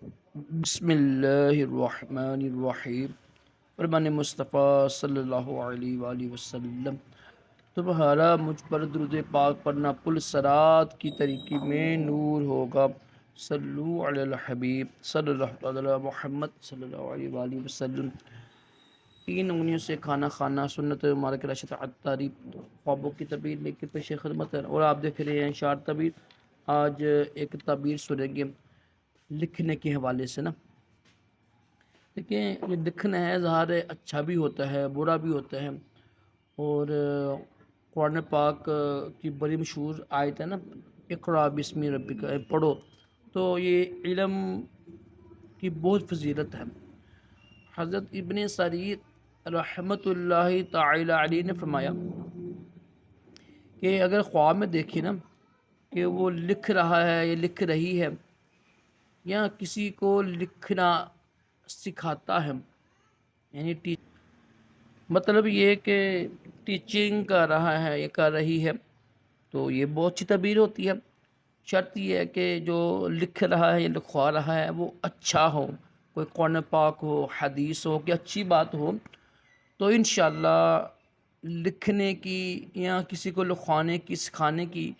بسم اللہ الرحمن الرحیم فرمان مصطفیٰ صلی اللہ علیہ وآلہ وسلم۔ تمہارا مجھ پر درود پاک پڑھنا پل صراط کی طریقے میں نور ہوگا۔ صلو علی الحبیب صلی اللہ علیہ محمد صلی اللہ علیہ وآلہ وسلم۔ 3 انگلیوں سے کھانا کھانا سنت مبارک راشد عطاری خوابوں کی تعبیر لے کے پیش خدمت ہے، اور آپ دیکھ رہے ہیں اشعار تعبیر۔ آج ایک تعبیر سنیں گے لکھنے کے حوالے سے نا۔ دیکھیں یہ لکھنا ہے ظاہر ہے اچھا بھی ہوتا ہے برا بھی ہوتا ہے، اور قرآن پاک کی بڑی مشہور آیت ہے نا، اقرأ بسم ربک، پڑھو، تو یہ علم کی بہت فضیلت ہے۔ حضرت ابن سریر رحمۃ اللہ تعالی علیہ نے فرمایا کہ اگر خواب میں دیکھیں نا کہ وہ لکھ رہا ہے یا لکھ رہی ہے، یا کسی کو لکھنا سکھاتا ہے، یعنی مطلب یہ کہ ٹیچنگ کر رہا ہے یا کر رہی ہے، تو یہ بہت اچھی تعبیر ہوتی ہے۔ شرط یہ ہے کہ جو لکھ رہا ہے یا لکھوا رہا ہے وہ اچھا ہو، کوئی قرآن پاک ہو، حدیث ہو، کہ اچھی بات ہو، تو انشاءاللہ لکھنے کی یا کسی کو لکھوانے کی سکھانے کی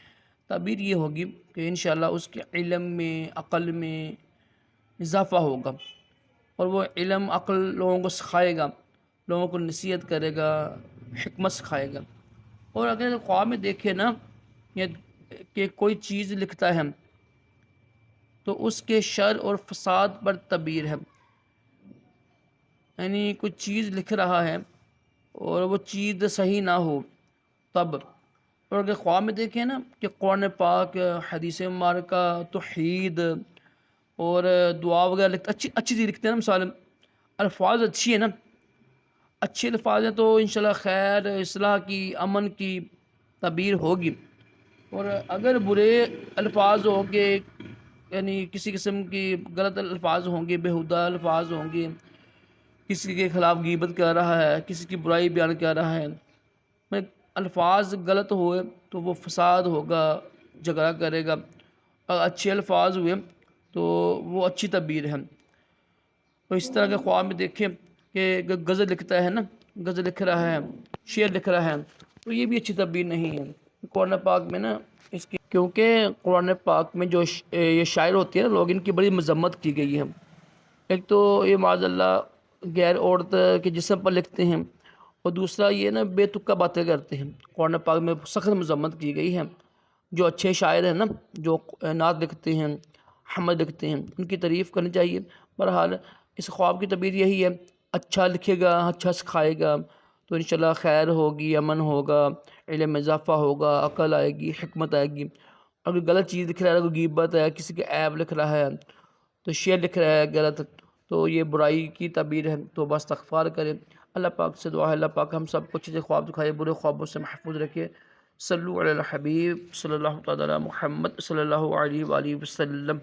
تعبیر یہ ہوگی کہ انشاءاللہ اس کے علم میں عقل میں اضافہ ہوگا، اور وہ علم عقل لوگوں کو سکھائے گا، لوگوں کو نصیحت کرے گا، حکمت سکھائے گا۔ اور اگر خواب میں دیکھے نا کہ کوئی چیز لکھتا ہے تو اس کے شر اور فساد پر تعبیر ہے، یعنی کوئی چیز لکھ رہا ہے اور وہ چیز صحیح نہ ہو تب۔ اور اگر خواب میں دیکھیں نا کہ قرآن پاک، حدیث مبارکہ، توحید اور دعا وغیرہ لکھتا، اچھی چیز لکھتے ہیں نا، مثال الفاظ اچھی ہے نا، اچھے الفاظ ہیں تو انشاءاللہ خیر، اصلاح کی، امن کی تعبیر ہوگی۔ اور اگر برے الفاظ ہوں گے، یعنی کسی قسم کی غلط الفاظ ہوں گے، بیہودہ الفاظ ہوں گے، کسی کے خلاف غیبت کر رہا ہے، کسی کی برائی بیان کر رہا ہے، الفاظ غلط ہوئے تو وہ فساد ہوگا، جھگڑا کرے گا۔ اگر اچھے الفاظ ہوئے تو وہ اچھی تعبیر ہے۔ تو اس طرح کے خواب میں دیکھیں کہ غزل لکھتا ہے نا، غزل لکھ رہا ہے، شعر لکھ رہا ہے، تو یہ بھی اچھی تعبیر نہیں ہے قرآن پاک میں نا اس کی، کیونکہ قرآن پاک میں جو یہ شاعر ہوتے ہیں نا لوگ، ان کی بڑی مذمت کی گئی ہے۔ ایک تو یہ معاذ اللہ غیر عورت کے جسم پر لکھتے ہیں، اور دوسرا یہ نا بے تکا باتیں کرتے ہیں۔ قرآن پاک میں سخت مذمت کی گئی ہے۔ جو اچھے شاعر ہیں نا، جو نعت لکھتے ہیں، حمد لکھتے ہیں، ان کی تعریف کرنی چاہیے۔ بہرحال اس خواب کی تعبیر یہی ہے، اچھا لکھے گا، اچھا سکھائے گا تو انشاءاللہ خیر ہوگی، امن ہوگا، علم میں اضافہ ہوگا، عقل آئے گی، حکمت آئے گی۔ اگر غلط چیز لکھ رہا ہے، کوئی غیبت ہے، کسی کے عیب لکھ رہا ہے، تو شعر لکھ رہا ہے غلط، تو یہ برائی کی تعبیر ہے، تو بس استغفار کریں۔ اللہ پاک سے دعا ہے اللہ پاک ہم سب کو اچھے خواب دکھائے، برے خوابوں سے محفوظ رکھے۔ صلو علی الحبیب صلی اللہ تعالی علی محمد صلی اللہ علیہ وآلہ وسلم۔